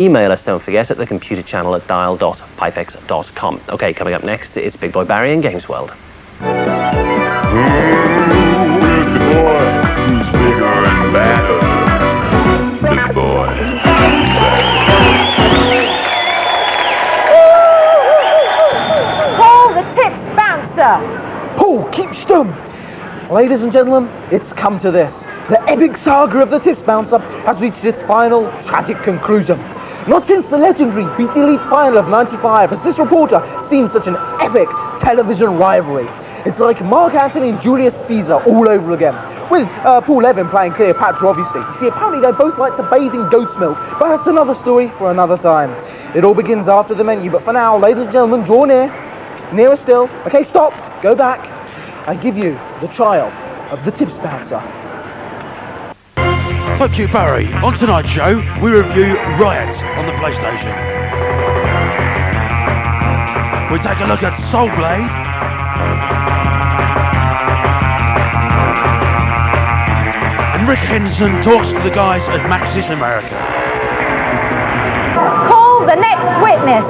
Email us, don't forget, at the computer channel at dial.pipex.com. Okay, coming up next, it's Big Boy Barry in Games World. Who is the boy who's bigger and badder? Big boy. Call the tip bouncer! Paul, keep stum! Ladies and gentlemen, it's come to this. The epic saga of the Tips Bouncer has reached its final, tragic conclusion. Not since the legendary Beat the Elite final of '95 has this reporter seen such an epic television rivalry. It's like Mark Antony and Julius Caesar all over again. With Paul Levin playing Cleopatra, obviously. You see, apparently they both like to bathe in goat's milk, but that's another story for another time. It all begins after the menu, but for now, ladies and gentlemen, draw near. Nearer still. Okay, stop. Go back. I give you the trial of the Tips Bouncer. Thank you, Barry. On tonight's show, we review Riot on the PlayStation. We take a look at Soul Blade. And Rick Henson talks to the guys at Maxis America. Call the next witness!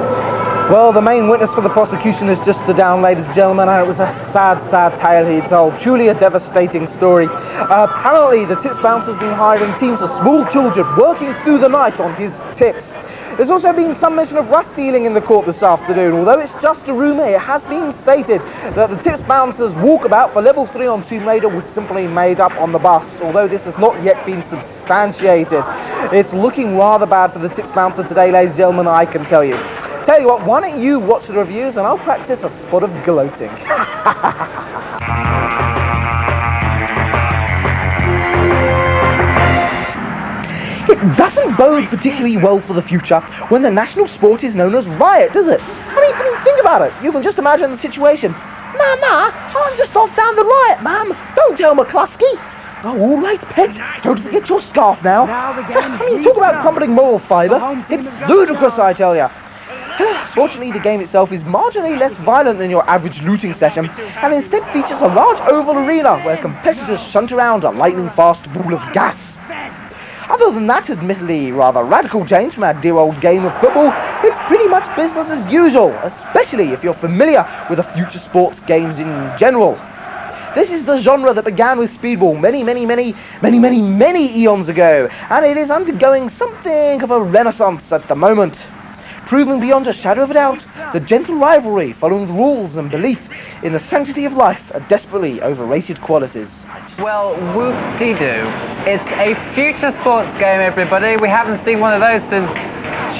Well, the main witness for the prosecution is just the down, ladies and gentlemen, and it was a sad, sad tale he told. Truly a devastating story. Apparently, the Tips Bouncer's been hiring teams of small children working through the night on his tips. There's also been some mention of rust dealing in the court this afternoon. Although it's just a rumour, it has been stated that the Tips Bouncer's walkabout for level 3 on Tomb Raider was simply made up on the bus, although this has not yet been substantiated. It's looking rather bad for the Tips Bouncer today, ladies and gentlemen, I can tell you. Tell you what, why don't you watch the reviews and I'll practice a spot of gloating. It doesn't bode particularly well for the future when the national sport is known as Riot, does it? I mean, think about it. You can just imagine the situation. Nah, I'm just off down the Riot, ma'am. Don't tell McCluskey. Oh, all right, pet. Don't forget your scarf now. I mean, talk about crumbling moral fibre. It's ludicrous, I tell you. Fortunately, the game itself is marginally less violent than your average looting session, and instead features a large oval arena where competitors shunt around a lightning-fast ball of gas. Other than that, admittedly rather radical change from our dear old game of football, it's pretty much business as usual, especially if you're familiar with the future sports games in general. This is the genre that began with Speedball many eons ago, and it is undergoing something of a renaissance at the moment. Proving beyond a shadow of a doubt, the gentle rivalry following the rules and belief in the sanctity of life are desperately overrated qualities. Well, whoop-de-doo. It's a future sports game, everybody. We haven't seen one of those since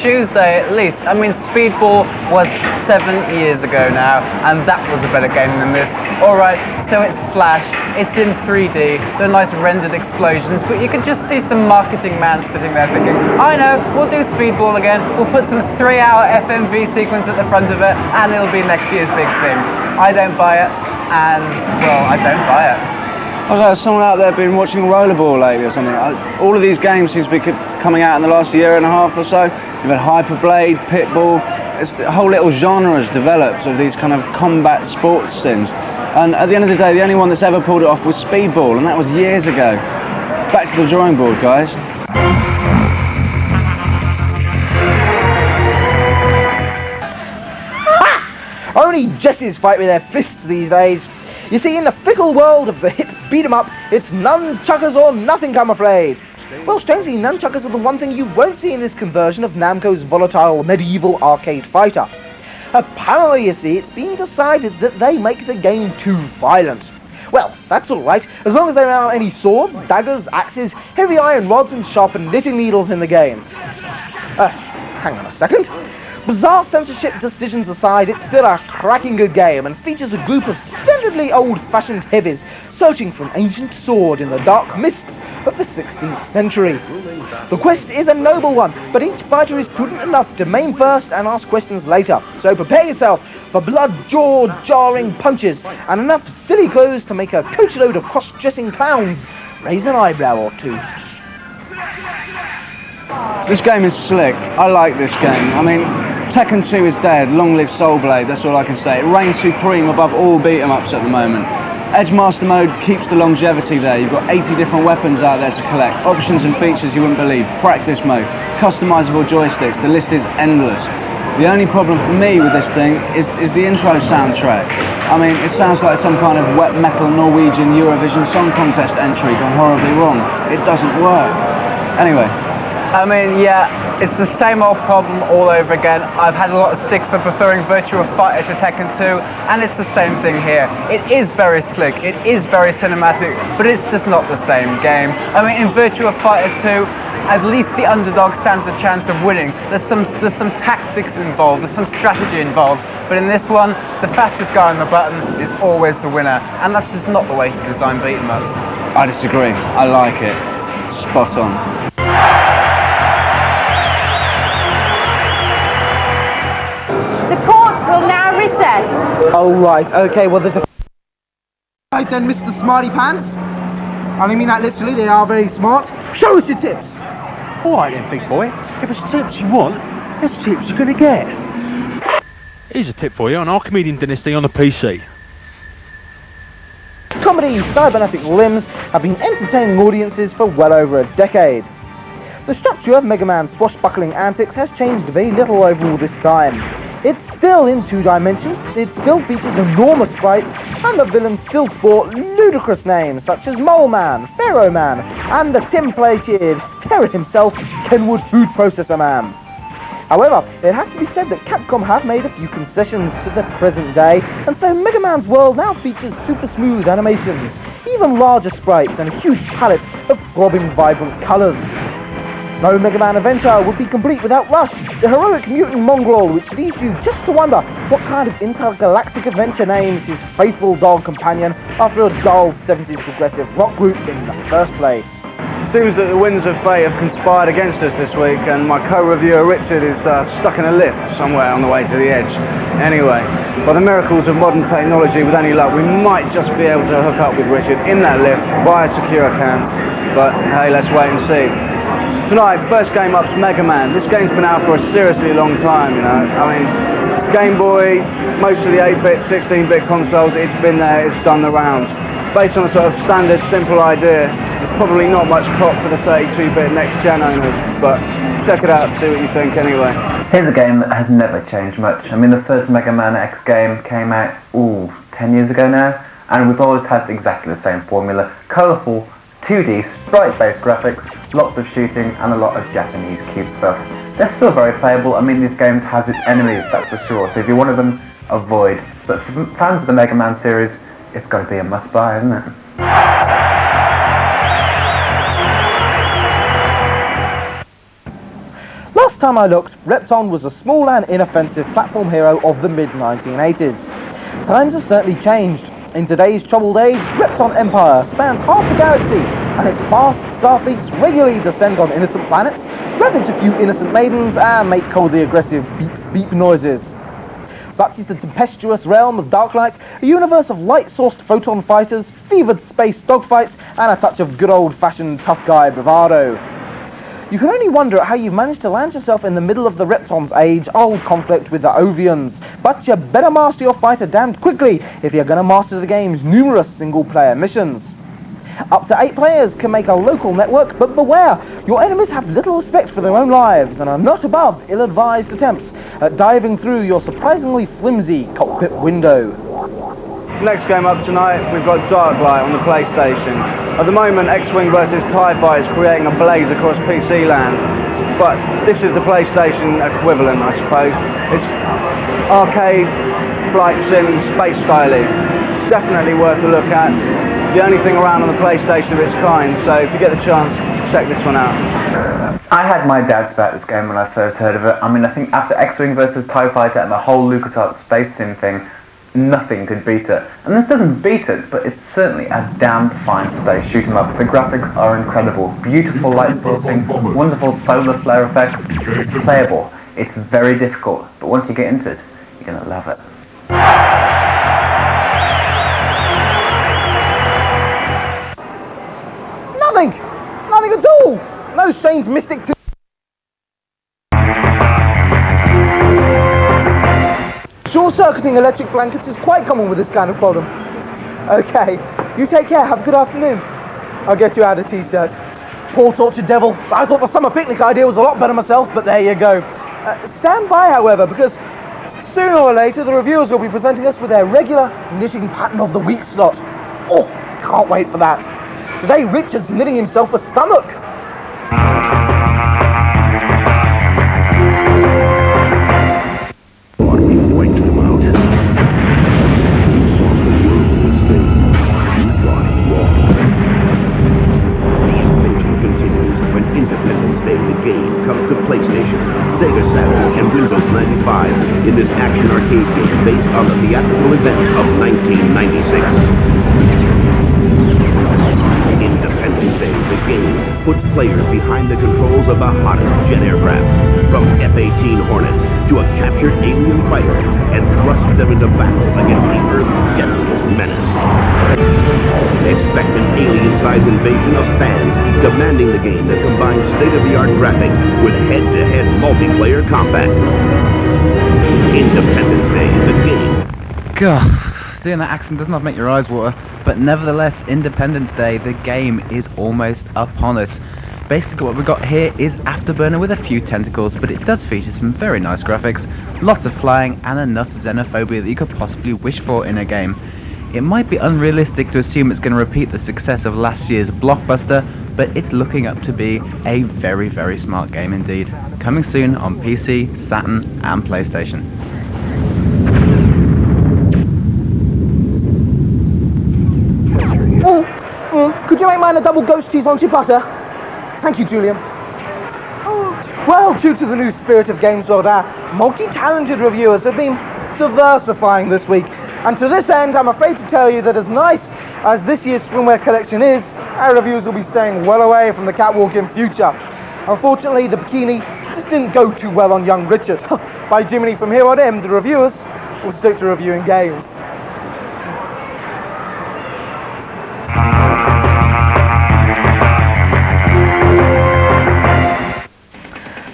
Tuesday, at least. I mean, Speedball was 7 years ago now, and that was a better game than this. Alright, so it's Flash, it's in 3D, there are nice rendered explosions, but you can just see some marketing man sitting there thinking, I know, we'll do Speedball again, we'll put some 3-hour FMV sequence at the front of it, and it'll be next year's big thing. I don't buy it, and, well, I don't buy it. I don't know, someone out there been watching Rollerball lately or something. All of these games seem to be coming out in the last year and a half or so. You've had Hyperblade, Pitball, a whole little genre has developed of these kind of combat sports things. And at the end of the day, the only one that's ever pulled it off was Speedball, and that was years ago. Back to the drawing board, guys. Only Jessies fight with their fists these days. You see, in the fickle world of the hit beat-em-up, it's nunchuckers or nothing, I'm afraid. Well, strangely, nunchuckers are the one thing you won't see in this conversion of Namco's volatile medieval arcade fighter. Apparently, you see, it's been decided that they make the game too violent. Well, that's alright, as long as there aren't any swords, daggers, axes, heavy iron rods and sharpened knitting needles in the game. Hang on a second. Bizarre censorship decisions aside, it's still a cracking good game and features a group of splendidly old-fashioned heavies searching for an ancient sword in the dark mists of the 16th century. The quest is a noble one, but each fighter is prudent enough to maim first and ask questions later. So prepare yourself for blood-jaw-jarring punches and enough silly clothes to make a coachload of cross-dressing clowns raise an eyebrow or two. This game is slick. I like this game. I mean, Tekken 2 is dead. Long live Soul Blade. That's all I can say. It reigns supreme above all beat-em-ups at the moment. Edge Master Mode keeps the longevity there. You've got 80 different weapons out there to collect, options and features you wouldn't believe, practice mode, customizable joysticks, the list is endless. The only problem for me with this thing is the intro soundtrack. I mean, it sounds like some kind of wet metal Norwegian Eurovision Song Contest entry gone horribly wrong. It doesn't work. Anyway. I mean, yeah, it's the same old problem all over again. I've had a lot of stick for preferring Virtua Fighter to Tekken 2, and it's the same thing here. It is very slick, it is very cinematic, but it's just not the same game. I mean, in Virtua Fighter 2, at least the underdog stands a chance of winning. There's some tactics involved, there's some strategy involved, but in this one, the fastest guy on the button is always the winner, and that's just not the way to design beat 'em ups. I disagree. I like it. Spot on. The court will now recess. Oh, right, okay, well, there's a... Right then, Mr. Smarty Pants. I mean that literally, they are very smart. Show us your tips. Alright then, big boy. If it's tips you want, that's tips you're going to get. Here's a tip for you on Archimedean Dynasty on the PC. Comedy's cybernetic limbs have been entertaining audiences for well over a decade. The structure of Mega Man's swashbuckling antics has changed very little over all this time. It's still in 2 dimensions, it still features enormous sprites, and the villains still sport ludicrous names such as Mole Man, Pharaoh Man, and the tin-plated terror himself, Kenwood Food Processor Man. However, it has to be said that Capcom have made a few concessions to the present day, and so Mega Man's world now features super smooth animations, even larger sprites, and a huge palette of throbbing, vibrant colours. No Mega Man adventure would be complete without Rush, the heroic mutant mongrel which leaves you just to wonder what kind of intergalactic adventure names his faithful dog companion after a dull 70s progressive rock group in the first place. Seems that the winds of fate have conspired against us this week, and my co-reviewer Richard is stuck in a lift somewhere on the way to the edge. Anyway, by the miracles of modern technology, with any luck, we might just be able to hook up with Richard in that lift via secure cams, but hey, let's wait and see. Tonight, first game up's Mega Man. This game's been out for a seriously long time, you know. I mean, Game Boy, most of the 8-bit, 16-bit consoles, it's been there, it's done the rounds. Based on a sort of standard, simple idea, there's probably not much pop for the 32-bit next-gen owners, but check it out, see what you think anyway. Here's a game that has never changed much. I mean, the first Mega Man X game came out, 10 years ago now, and we've always had exactly the same formula. Colourful, 2D, sprite-based graphics, lots of shooting, and a lot of Japanese cute stuff. They're still very playable. I mean, these games have its enemies, that's for sure, so if you're one of them, avoid. But for fans of the Mega Man series, it's got to be a must-buy, isn't it? Last time I looked, Repton was a small and inoffensive platform hero of the mid-1980s. Times have certainly changed. In today's troubled age, Repton Empire spans half the galaxy, and its vast starfleets regularly descend on innocent planets, ravage a few innocent maidens, and make coldly aggressive beep-beep noises. Such is the tempestuous realm of Darklight, a universe of light-sourced photon fighters, fevered space dogfights, and a touch of good old-fashioned tough guy bravado. You can only wonder at how you've managed to land yourself in the middle of the Repton's age-old conflict with the Ovians, but you better master your fighter damned quickly if you're going to master the game's numerous single-player missions. Up to 8 players can make a local network, but beware, your enemies have little respect for their own lives and are not above ill-advised attempts at diving through your surprisingly flimsy cockpit window. Next game up tonight, we've got Darklight on the PlayStation. At the moment, X-Wing vs TIE Fighter is creating a blaze across PC land, but this is the PlayStation equivalent, I suppose. It's arcade, flight sim, space styling. Definitely worth a look at. The only thing around on the PlayStation of its kind, so if you get the chance, check this one out. I had my doubts about this game when I first heard of it. I mean, I think after X-Wing vs TIE Fighter and the whole LucasArts space sim thing, nothing could beat it. And this doesn't beat it, but it's certainly a damned fine space shoot 'em up. The graphics are incredible. Beautiful light sourcing, wonderful solar flare effects. It's playable. It's very difficult, but once you get into it, you're going to love it. Nothing! Nothing at all! No strange mystic... Short-circuiting electric blankets is quite common with this kind of problem. Okay, you take care, have a good afternoon. I'll get you out a t-shirt. Poor tortured devil. I thought the summer picnic idea was a lot better myself, but there you go. Stand by, however, because sooner or later the reviewers will be presenting us with their regular knitting pattern of the week slot. Oh, can't wait for that. Today Richard's knitting himself a stomach. Sega Saturn and Windows 95 in this action arcade game based on the theatrical event of 1996. Independence Day, the game, puts players behind the controls of the hottest jet aircraft, from F-18 Hornets to a captured alien fighter, and thrusts them into battle against the Earth's deadliest menace. Expect an alien-sized invasion of fans demanding the game that combines state-of-the-art graphics with head-to-head multiplayer combat. Independence Day, the game. God, doing that accent does not make your eyes water, but nevertheless, Independence Day, the game is almost upon us. Basically what we've got here is Afterburner with a few tentacles, but it does feature some very nice graphics, lots of flying, and enough xenophobia that you could possibly wish for in a game. It might be unrealistic to assume it's going to repeat the success of last year's blockbuster, but it's looking up to be a very, very smart game indeed. Coming soon on PC, Saturn, and PlayStation. Could you make mine a double ghost cheese on ciabatta? Thank you, Julian. Well, due to the new spirit of Games World, our multi-talented reviewers have been diversifying this week. And to this end, I'm afraid to tell you that as nice as this year's swimwear collection is, our reviews will be staying well away from the catwalk in future. Unfortunately, the bikini just didn't go too well on young Richard. By Jiminy, from here on in, the reviewers will stick to reviewing games.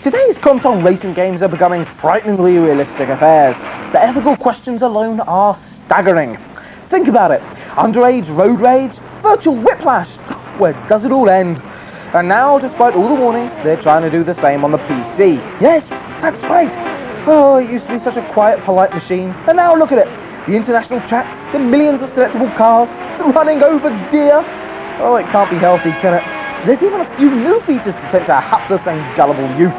Today's console racing games are becoming frighteningly realistic affairs. The ethical questions alone are staggering. Think about it. Underage road rage, virtual whiplash. Where does it all end? And now, despite all the warnings, they're trying to do the same on the PC. Yes, that's right. Oh, it used to be such a quiet, polite machine. And now look at it. The international tracks, the millions of selectable cars, the running over deer. Oh, it can't be healthy, can it? There's even a few new features to tempt our hapless and gullible youth.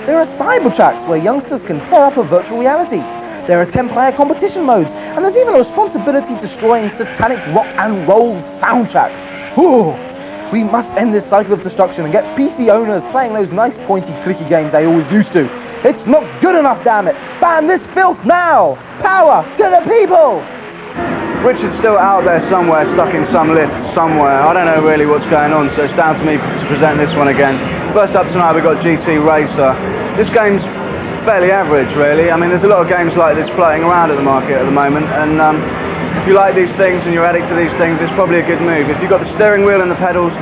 There are cyber tracks where youngsters can tear up a virtual reality. There are 10-player competition modes, and there's even a responsibility-destroying satanic rock and roll soundtrack. Ooh, we must end this cycle of destruction and get PC owners playing those nice pointy clicky games they always used to. It's not good enough, damn it! Ban this filth now! Power to the people! Richard's still out there somewhere, stuck in some lift somewhere. I don't know really what's going on, so it's down to me to present this one again. First up tonight we've got GT Racer. This game's fairly average, really. I mean, there's a lot of games like this floating around at the market at the moment, and if you like these things and you're addict to these things, it's probably a good move. If you've got the steering wheel and the pedals,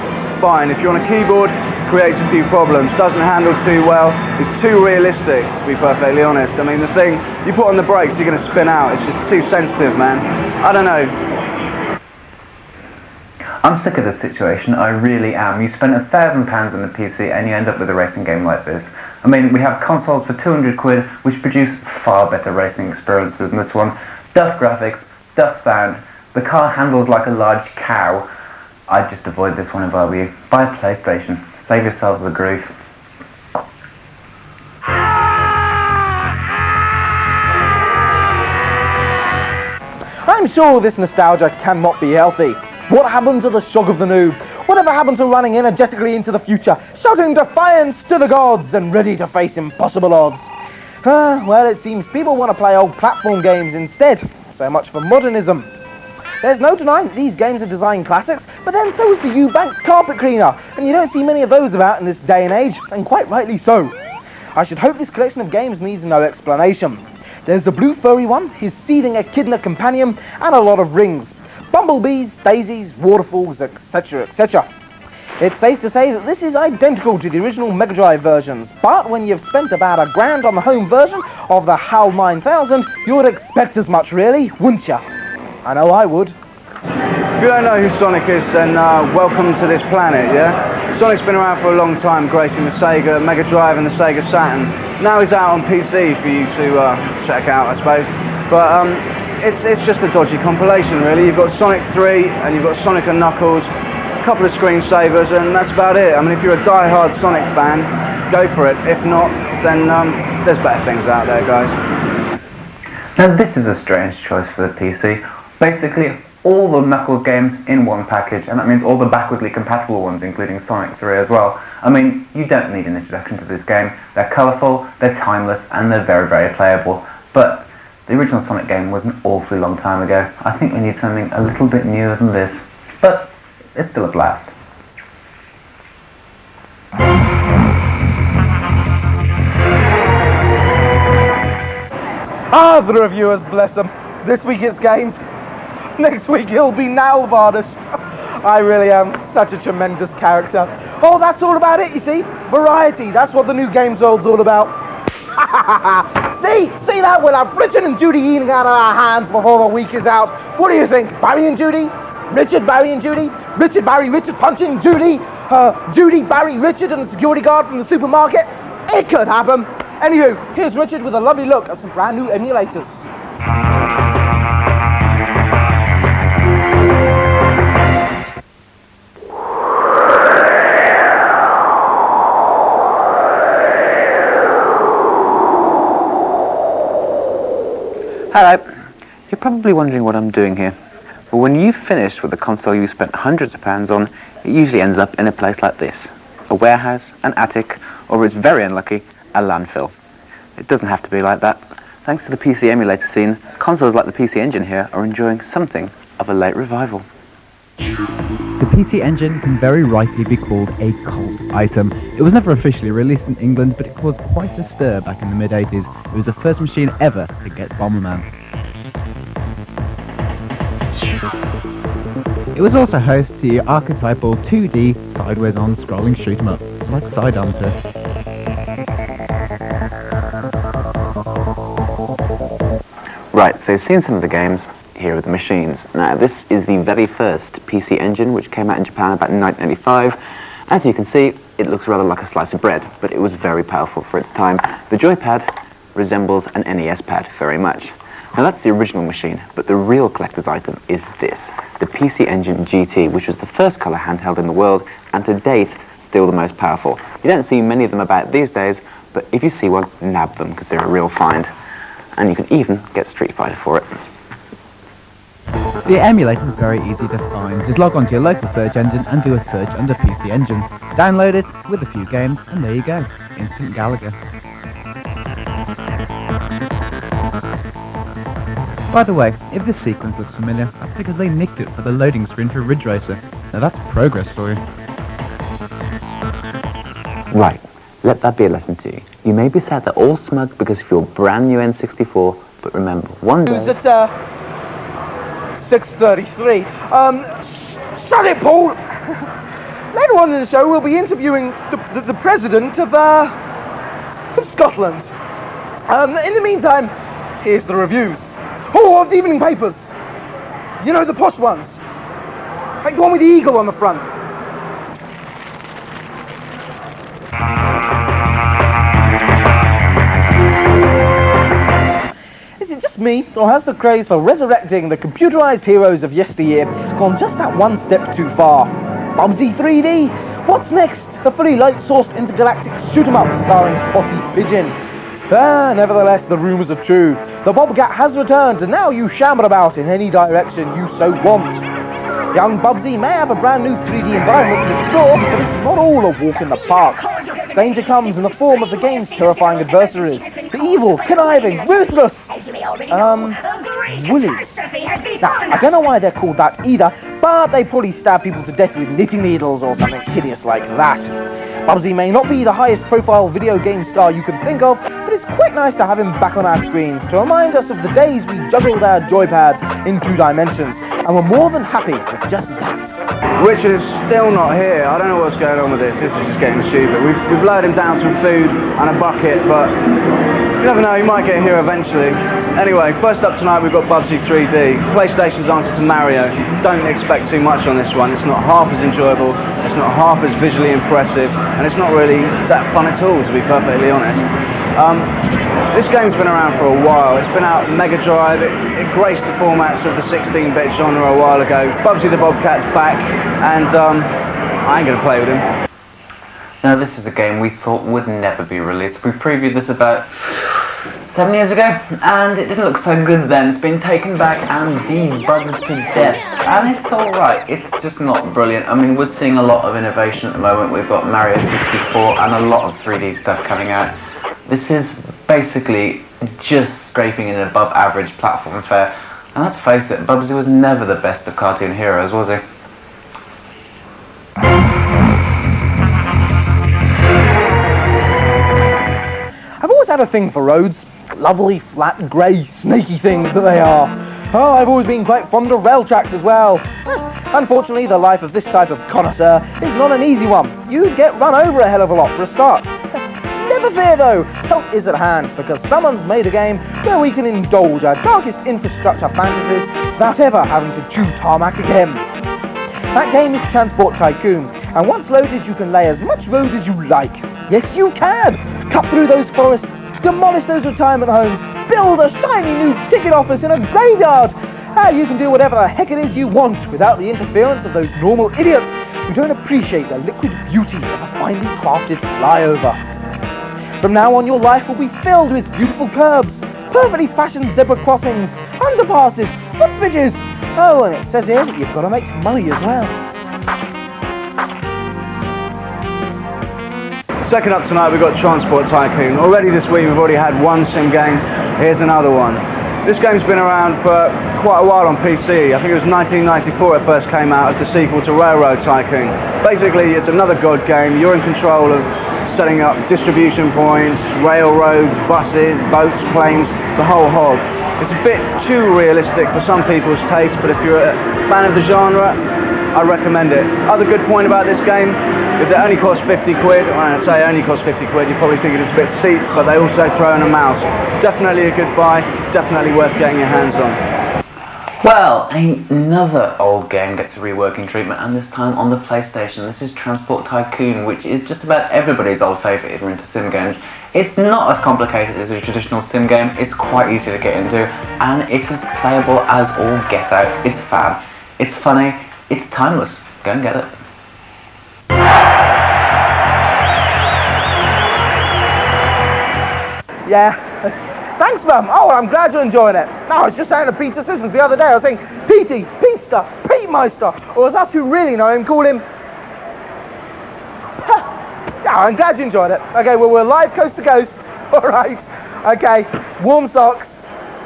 fine. If you're on a keyboard, it creates a few problems. Doesn't handle too well. It's too realistic, to be perfectly honest. I mean, the thing, you put on the brakes, you're going to spin out. It's just too sensitive, man. I don't know. I'm sick of this situation, I really am. You spend £1,000 on the PC and you end up with a racing game like this. I mean, we have consoles for 200 quid which produce far better racing experiences than this one. Duff graphics, duff sound, the car handles like a large cow. I'd just avoid this one if I were you. Buy a PlayStation, save yourselves the grief. I'm sure this nostalgia cannot be healthy. What happened to the shock of the noob? Whatever happened to running energetically into the future, shouting defiance to the gods and ready to face impossible odds? Well, it seems people want to play old platform games instead. So much for modernism. There's no denying that these games are design classics, but then so is the Eubank carpet cleaner, and you don't see many of those about in this day and age, and quite rightly so. I should hope this collection of games needs no explanation. There's the blue furry one, his seething echidna companion, and a lot of rings. Bumblebees, daisies, waterfalls, etc., etc. It's safe to say that this is identical to the original Mega Drive versions, but when you've spent about £1,000 on the home version of the HAL 9000, you would expect as much really, wouldn't you? I know I would. If you don't know who Sonic is, then welcome to this planet, yeah? Sonic's been around for a long time, gracing the Sega Mega Drive and the Sega Saturn. Now he's out on PC for you to check out, I suppose. But it's just a dodgy compilation, really. You've got Sonic 3 and you've got Sonic and Knuckles, a couple of screensavers, and that's about it. I mean, if you're a die-hard Sonic fan, go for it. If not, then there's better things out there, guys. Now this is a strange choice for the PC. Basically, all the Knuckles games in one package, and that means all the backwardly compatible ones, including Sonic 3 as well. I mean, you don't need an introduction to this game. They're colourful, they're timeless, and they're very, very playable. But the original Sonic game was an awfully long time ago. I think we need something a little bit newer than this. But it's still a blast. Ah, the reviewers, bless them. This week it's games. Next week it'll be nail varnish. I really am such a tremendous character. Oh, that's all about it, you see? Variety, that's what the new Games World's all about. See that? We'll have Richard and Judy eating out of our hands before the week is out. What do you think? Barry and Judy? Richard, Barry and Judy? Richard, Barry, Richard punching Judy? Judy, Barry, Richard and the security guard from the supermarket? It could happen. Anywho, here's Richard with a lovely look at some brand new emulators. Hello. You're probably wondering what I'm doing here. But when you've finished with the console you spent hundreds of pounds on, it usually ends up in a place like this. A warehouse, an attic, or it's very unlucky, a landfill. It doesn't have to be like that. Thanks to the PC emulator scene, consoles like the PC Engine here are enjoying something of a late revival. The PC Engine can very rightly be called a cult item. It was never officially released in England, but it caused quite a stir back in the mid-80s. It was the first machine ever to get Bomberman. It was also host to your archetypal 2D sideways-on scrolling shoot-'em-up, like Sidearms is. Right, so you've seen some of the games, here are the machines. Now this is the very first PC Engine, which came out in Japan about 1985. As you can see, it looks rather like a slice of bread, but it was very powerful for its time. The joypad resembles an NES pad very much. Now that's the original machine, but the real collector's item is this, the PC Engine GT, which was the first colour handheld in the world, and to date, still the most powerful. You don't see many of them about these days, but if you see one, nab them, because they're a real find. And you can even get Street Fighter for it. The emulator is very easy to find. Just log on to your local search engine and do a search under PC Engine. Download it with a few games, and there you go. Instant Gallagher. By the way, if this sequence looks familiar, that's because they nicked it for the loading screen for Ridge Racer. Now that's progress for you. Right, let that be a lesson to you. You may be sat there all smug because of your brand new N64, but remember, one day... Who's at 6:33. Shut it, Paul! Later on in the show, we'll be interviewing the president of Scotland. In the meantime, here's the reviews. Oh, of the evening papers. You know, the posh ones. Like the one with the eagle on the front. Is it just me, or has the craze for resurrecting the computerized heroes of yesteryear gone just that one step too far? Bubsy 3D? What's next? The fully light-sourced intergalactic shoot-'em-up starring Potty Pigeon. Nevertheless, the rumours are true. The Bobcat has returned, and now you shamble about in any direction you so want. Young Bubsy may have a brand new 3D environment to explore, but it's not all a walk in the park. Danger comes in the form of the game's terrifying adversaries. The evil, conniving, ruthless, woolies. Now, I don't know why they're called that either, but they probably stab people to death with knitting needles or something hideous like that. Bubsy may not be the highest profile video game star you can think of, but it's quite nice to have him back on our screens to remind us of the days we juggled our joypads in 2 dimensions, and we're more than happy with just that. Richard is still not here. I don't know what's going on with this. This is just getting stupid. We've loaded him down some food and a bucket, but you never know, he might get here eventually. Anyway, first up tonight we've got Bubsy 3D, PlayStation's answer to Mario. Don't expect too much on this one. It's not half as enjoyable, it's not half as visually impressive, and it's not really that fun at all, to be perfectly honest. This game's been around for a while. It's been out Mega Drive. It graced the formats of the 16-bit genre a while ago. Bubsy the Bobcat's back, and I ain't going to play with him. Now this is a game we thought would never be released. We previewed this about 7 years ago, and it didn't look so good then. It's been taken back and debugged to death, and it's alright. It's just not brilliant. I mean, we're seeing a lot of innovation at the moment. We've got Mario 64 and a lot of 3D stuff coming out. This is basically just scraping an above average platform fare. And let's face it, Bubsy was never the best of cartoon heroes, was he? I've always had a thing for roads. Lovely, flat, grey, snaky things that they are. Oh, I've always been quite fond of rail tracks as well. Unfortunately, the life of this type of connoisseur is not an easy one. You get run over a hell of a lot for a start. Never fear though, help is at hand, because someone's made a game where we can indulge our darkest infrastructure fantasies without ever having to chew tarmac again. That game is Transport Tycoon, and once loaded you can lay as much road as you like. Yes, you can! Cut through those forests, demolish those retirement homes, build a shiny new ticket office in a graveyard! You can do whatever the heck it is you want without the interference of those normal idiots who don't appreciate the liquid beauty of a finely crafted flyover. From now on, your life will be filled with beautiful curbs, perfectly fashioned zebra crossings, underpasses, footbridges. Oh, and it says here that you've got to make money as well. Second up tonight we've got Transport Tycoon. Already this week we've already had one sim game. Here's another one. This game's been around for quite a while on PC. I think it was 1994 it first came out as the sequel to Railroad Tycoon. Basically it's another God game. You're in control of setting up distribution points, railroads, buses, boats, planes, the whole hog. It's a bit too realistic for some people's taste, but if you're a fan of the genre, I recommend it. Other good point about this game is it only costs 50 quid. When I say only costs 50 quid, you're probably thinking it's a bit steep, but they also throw in a mouse. Definitely a good buy, definitely worth getting your hands on. Well, another old game gets a reworking treatment, and this time on the PlayStation. This is Transport Tycoon, which is just about everybody's old favourite if you're into sim games. It's not as complicated as a traditional sim game, it's quite easy to get into, and it's as playable as all get out. It's fab, it's funny, it's timeless. Go and get it. Yeah. Thanks, Mum. Oh, I'm glad you're enjoying it. No, I was just saying to Pete's assistant the other day, I was saying, Petey, Pete-ster, Pete-meister, or as us who really know him call him... Yeah, I'm glad you enjoyed it. Okay, well, we're live coast to coast. All right. Okay, warm socks,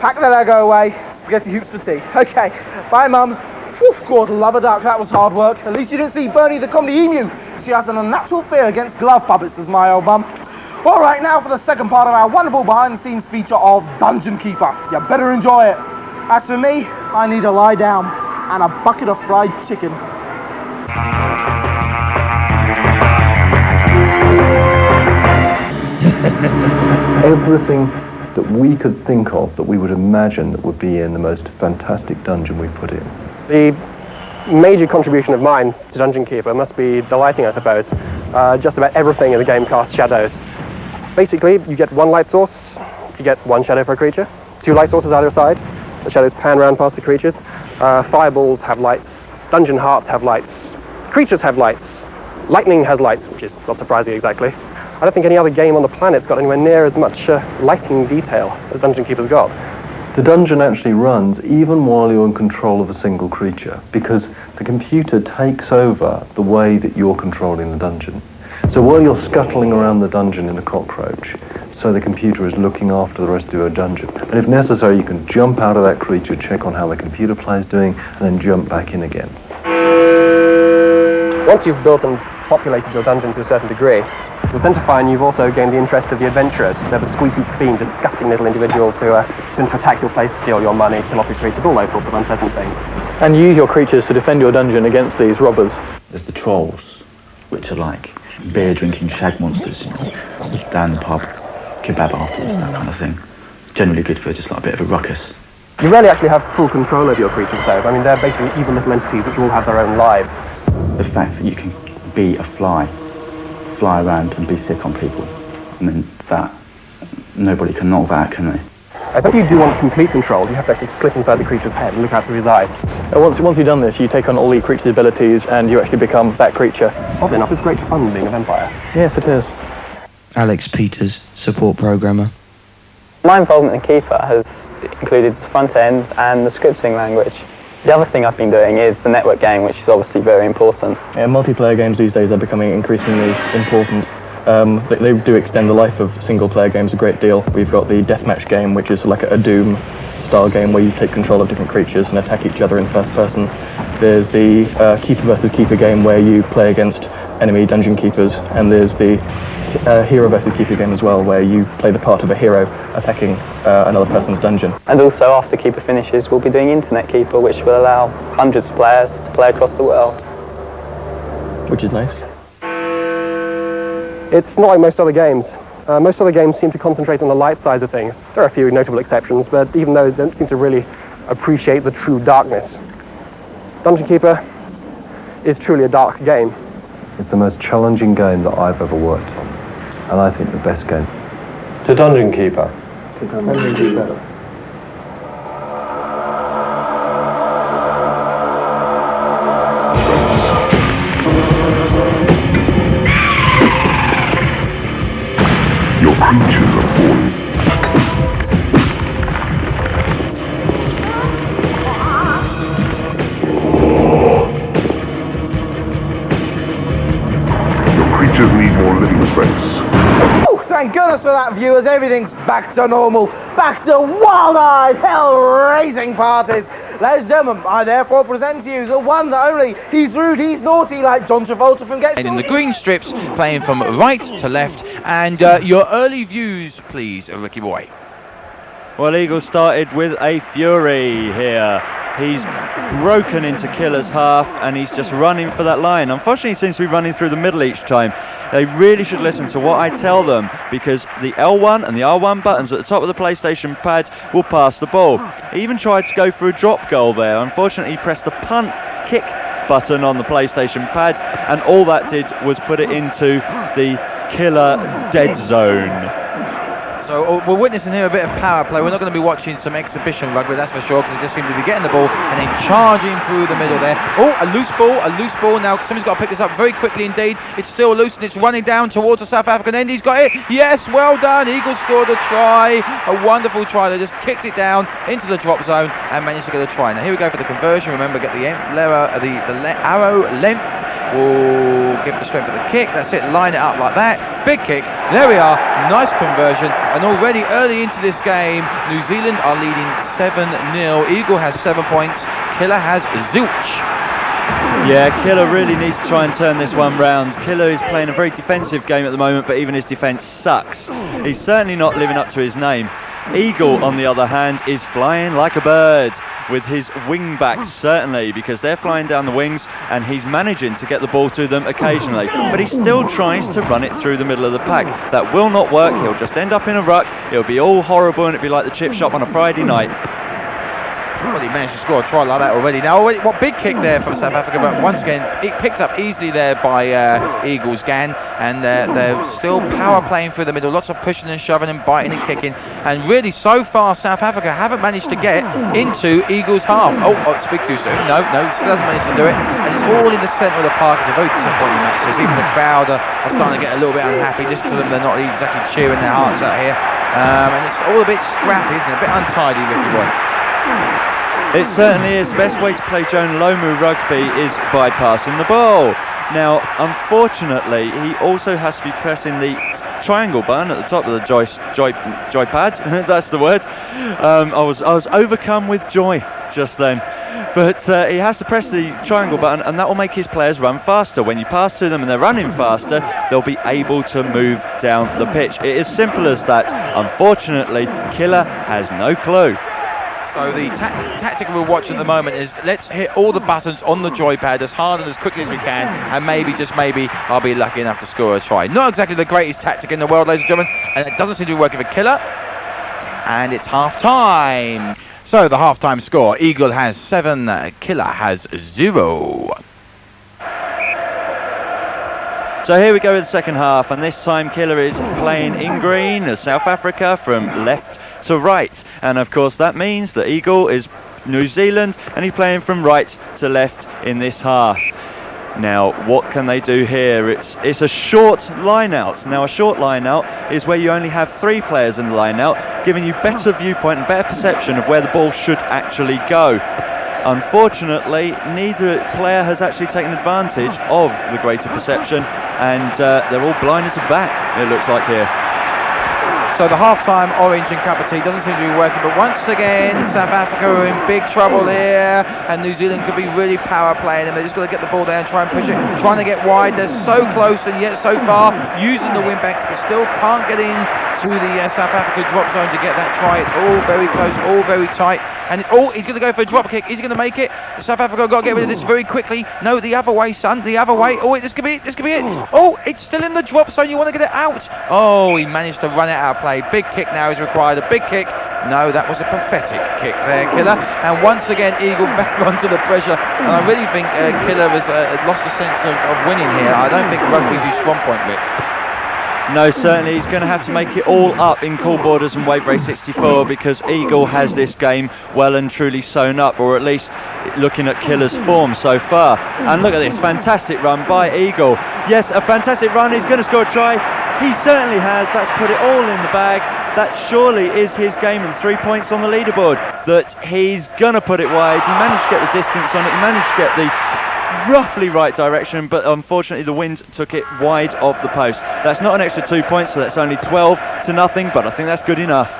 pack the Lego away, spaghetti hoops for tea. Okay, bye, Mum. Oof, God, love a duck, that was hard work. At least you didn't see Bernie the comedy emu. She has an unnatural fear against glove puppets, as my old mum. All right, now for the second part of our wonderful behind-the-scenes feature of Dungeon Keeper. You better enjoy it. As for me, I need to lie down and a bucket of fried chicken. Everything that we could think of that we would imagine that would be in the most fantastic dungeon we put in. The major contribution of mine to Dungeon Keeper must be the lighting, I suppose. Just about everything in the game casts shadows. Basically, you get one light source, you get one shadow per creature, two light sources either side, the shadows pan around past the creatures, fireballs have lights, dungeon hearts have lights, creatures have lights, lightning has lights, which is not surprising exactly. I don't think any other game on the planet's got anywhere near as much lighting detail as Dungeon Keeper's got. The dungeon actually runs even while you're in control of a single creature, because the computer takes over the way that you're controlling the dungeon. So while you're scuttling around the dungeon in a cockroach, so the computer is looking after the rest of your dungeon. And if necessary, you can jump out of that creature, check on how the computer play is doing, and then jump back in again. Once you've built and populated your dungeon to a certain degree, you'll tend to find you've also gained the interest of the adventurers. They're the squeaky clean, disgusting little individuals who tend to attack your place, steal your money, kill off your creatures, all those sorts of unpleasant things. And you use your creatures to defend your dungeon against these robbers. There's the trolls, which are like beer-drinking shag monsters, down the pub, kebab afterwards, that kind of thing. generally good for just like a bit of a ruckus. You rarely actually have full control over your creatures though. I mean, they're basically evil little entities which all have their own lives. The fact that you can be a fly around and be sick on people, I mean, that, nobody can knock that, can they? I think you do want complete control. You have to actually slip inside the creature's head and look out through his eyes. Once you've done this, you take on all the creature's abilities and you actually become that creature. Oddly enough, it's great fun being a vampire. Yes, it is. Alex Peters, support programmer. My involvement in Keeper has included the front end and the scripting language. The other thing I've been doing is the network game, which is obviously very important. Yeah, multiplayer games these days are becoming increasingly important. They do extend the life of single-player games a great deal. We've got the deathmatch game, which is like a Doom-style game where you take control of different creatures and attack each other in first person. There's the Keeper versus Keeper game where you play against enemy dungeon keepers, and there's the Hero versus Keeper game as well, where you play the part of a hero attacking another person's dungeon. And also, after Keeper finishes, we'll be doing Internet Keeper, which will allow hundreds of players to play across the world. Which is nice. It's not like most other games. Most other games seem to concentrate on the light side of things. There are a few notable exceptions, but even those don't seem to really appreciate the true darkness. Dungeon Keeper is truly a dark game. It's the most challenging game that I've ever worked on, and I think the best game. To Dungeon Keeper. To Dungeon Keeper. Your creatures are falling. Your creatures need more living space. Oh, thank goodness for that, viewers. Everything's back to normal. Back to wild-eyed, hell-raising parties. Ladies and gentlemen, I therefore present to you the one, the only. He's rude, he's naughty, like John Travolta from Get And in the green strips, playing from right to left. And your early views, please, Ricky boy. Well, Eagle started with a fury here. He's broken into Killer's half and he's just running for that line. Unfortunately, he seems to be running through the middle each time. They really should listen to what I tell them, because the L1 and the R1 buttons at the top of the PlayStation pad will pass the ball. He even tried to go for a drop goal there. Unfortunately, he pressed the punt kick button on the PlayStation pad, and all that did was put it into the Killer dead zone. So we're witnessing here a bit of power play. We're not going to be watching some exhibition rugby, that's for sure, because they just seem to be getting the ball and then charging through the middle there. Oh, a loose ball. Now somebody's got to pick this up very quickly indeed. It's still loose and it's running down towards the South African end. He's got it. Yes, well done. Eagles scored a try. A wonderful try. They just kicked it down into the drop zone and managed to get a try. Now here we go for the conversion. Remember, get the arrow length. We'll give the strength of the kick. That's it. Line it up like that. Big kick. There we are. Nice conversion. And already early into this game, New Zealand are leading 7-0. Eagle has 7 points. Killer has zilch. Yeah, Killer really needs to try and turn this one round. Killer is playing a very defensive game at the moment, but even his defence sucks. He's certainly not living up to his name. Eagle, on the other hand, is flying like a bird. With his wing backs, certainly, because they're flying down the wings and he's managing to get the ball to them occasionally, but he still tries to run it through the middle of the pack. That will not work. He'll just end up in a ruck. It'll be all horrible and it'll be like the chip shop on a Friday night. Well, he managed to score a try like that already. Now, what big kick there from South Africa, but once again, it picked up easily there by Eagles Gan, and they're still power playing through the middle, lots of pushing and shoving and biting and kicking, and really so far South Africa haven't managed to get into Eagles half. Oh, speak too soon. No, still hasn't managed to do it, and it's all in the centre of the park. It's a very disappointing match. So even the crowd are starting to get a little bit unhappy. Listen to them, they're not exactly cheering their hearts out here, and it's all a bit scrappy, isn't it? A bit untidy, Ricky boy. It certainly is. The best way to play Joan Lomu rugby is bypassing the ball. Now, unfortunately, he also has to be pressing the triangle button at the top of the joypad. That's the word. I was overcome with joy just then. But he has to press the triangle button, and that will make his players run faster. When you pass to them and they're running faster, they'll be able to move down the pitch. It is simple as that. Unfortunately, Killer has no clue. So the tactic we're watching at the moment is let's hit all the buttons on the joypad as hard and as quickly as we can, and maybe, just maybe, I'll be lucky enough to score a try. Not exactly the greatest tactic in the world, ladies and gentlemen, and it doesn't seem to be working for Killer. and it's half-time. So the half-time score, Eagle has 7, Killer has 0. So here we go with the second half, and this time Killer is playing in green as South Africa from left to right. And of course that means that Eagle is New Zealand, and he's playing from right to left in this half. Now, what can they do here? It's a short line-out. Now, a short line-out is where you only have 3 players in the line-out, giving you better viewpoint and better perception of where the ball should actually go. Unfortunately, neither player has actually taken advantage of the greater perception, and they're all blinded to back, it looks like here. So the half-time orange and cup of tea doesn't seem to be working, but once again South Africa are in big trouble here, and New Zealand could be really power playing, and they're just got to get the ball there and try and push it, trying to get wide. They're so close and yet so far, using the wing backs, but still can't get in to the South Africa drop zone to get that try. It's all very close, all very tight, and he's going to go for a drop kick. Is he going to make it? South Africa have got to get rid of this very quickly. No, the other way, son, the other way. Oh, this could be it, this could be it. Oh, it's still in the drop zone, you want to get it out. Oh, he managed to run it out of play. Big kick now is required, a big kick. No, that was a pathetic kick there, Killer. And once again, Eagle back onto the pressure. And I really think Killer has lost a sense of winning here. I don't think rugby's his strong point, Rick. No, certainly he's going to have to make it all up in Cool Borders and Wave Race 64, because Eagle has this game well and truly sewn up, or at least looking at Killer's form so far. And look at this fantastic run by Eagle. Yes, a fantastic run. He's going to score a try. He certainly has. That's put it all in the bag. That surely is his game, and 3 points on the leaderboard. That he's going to put it wide. He managed to get the distance on it. He managed to get the roughly right direction, but unfortunately the wind took it wide of the post. That's not an extra 2 points, so that's only 12-0, but I think that's good enough.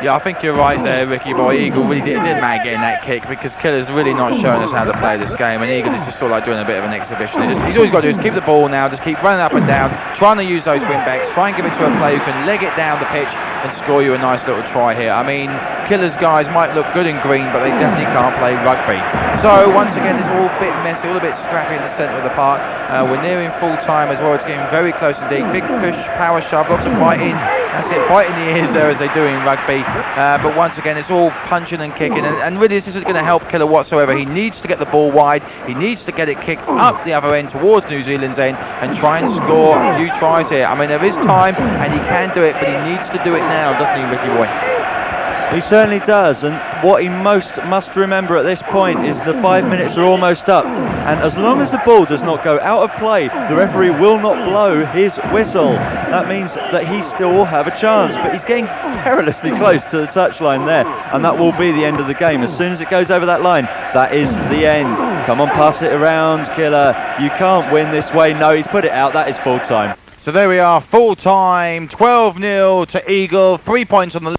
Yeah, I think you're right there, Ricky boy. Eagle really didn't mind getting that kick, because Killer's really not showing us how to play this game, and Eagle is just sort of like doing a bit of an exhibition. He's always got to do is keep the ball now, just keep running up and down, trying to use those wing backs, try and give it to a player who can leg it down the pitch and score you a nice little try here. I mean, Killer's guys might look good in green, but they definitely can't play rugby. So once again, it's all a bit messy, all a bit scrappy in the centre of the park. We're nearing full time as well. It's getting very close indeed. Big push, power shove, lots of biting. That's it, biting the ears there as they do in rugby. But once again, it's all punching and kicking, and really this isn't going to help Killer whatsoever. He needs to get the ball wide. He needs to get it kicked up the other end towards New Zealand's end and try and score a few tries here. I mean, there is time and he can do it, but he needs to do it now, doesn't he, Ricky boy? He certainly does, and what he must remember at this point is the 5 minutes are almost up, and as long as the ball does not go out of play, the referee will not blow his whistle. That means that he still will have a chance, but he's getting perilously close to the touchline there, and that will be the end of the game. As soon as it goes over that line, that is the end. Come on, pass it around, Killer. You can't win this way. No, he's put it out. That is full time. So there we are, full time, 12-0 to Eagle, 3 points on the